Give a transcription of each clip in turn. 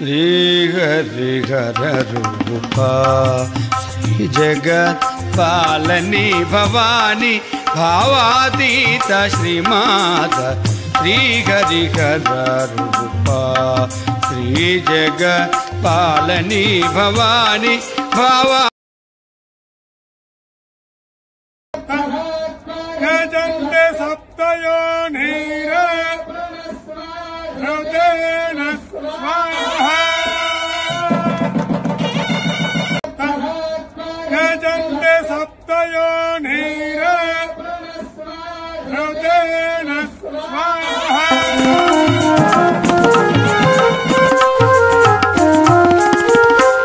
श्री हरिहर रूपा श्री जगत पालनी भवानी भावातीत श्रीमाता श्री हरिहर रूपा श्री जगत पालनी भवानी भावा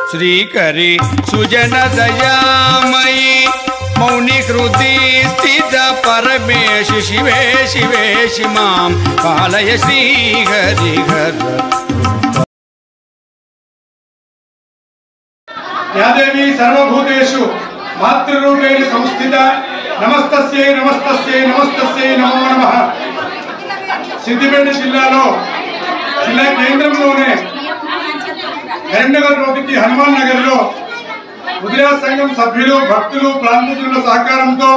श्रीकरी सुजन दयामयी मौनि हृदि स्थित परमेश शिवे शिवेश मां पालय श्री हरिहर या देवी सर्वभूतेषु मातृरूपेण संस्थिता नमस्तस्यै नमस्तस्यै नमस्तस्यै नमो नमः। सिद्दिपेट जिल्लाలో జిల్లా కేంద్రంలోనే కరీంనగర్ రోడ్డుకి హనుమాన్ నగర్లో ఉదయ సంఘం సభ్యులు భక్తులు ప్రాంతీయుల సహకారంతో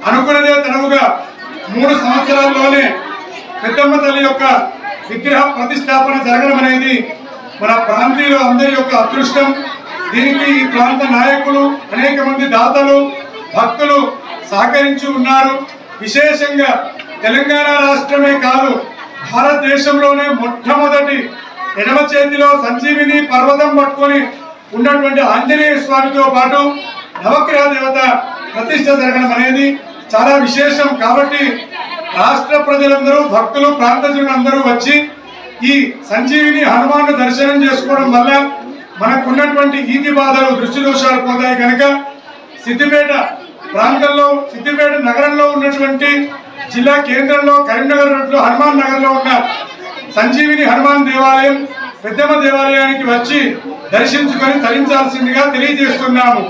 అనుకున్నదే తడవుగా 3 సంవత్సరాల్లోనే పెద్దమ్మ తల్లి యొక్క విగ్రహ ప్రతిష్టాపన జరగడం అనేది మన ప్రాంతీయుల అందరి యొక్క అదృష్టం। దీనికి ఈ ప్రాంత నాయకులు అనేక మంది దాతలు భక్తులు సహకరించి ఉన్నారు। విశేషంగా తెలంగాణ రాష్ట్రమే కాదు భారతదేశంలోనే మొట్టమొదటి ఎడమ చేతిలో సంజీవిని పర్వతం పట్టుకొని ఉన్నటువంటి ఆంజనేయ స్వామితో పాటు నవగ్రహ దేవత ప్రతిష్ఠ జరగడం అనేది చాలా విశేషం। కాబట్టి రాష్ట్ర ప్రజలందరూ భక్తులు ప్రాంతజనులందరూ వచ్చి ఈ సంజీవిని హనుమాన్ దర్శనం చేసుకోవడం వల్ల మనకున్నటువంటి ఈతి బాధలు దృష్టి దోషాలు పోతాయి కనుక సిద్దిపేట ప్రాంతంలో సిద్దిపేట నగరంలో ఉన్నటువంటి జిల్లా కేంద్రంలో కరీంనగర్ రోడ్లో హనుమాన్ నగర్లో ఉన్న సంజీవిని హనుమాన్ దేవాలయం పెద్దమ్మ దేవాలయానికి వచ్చి దర్శించుకొని తరించాల్సిందిగా తెలియజేస్తున్నాము।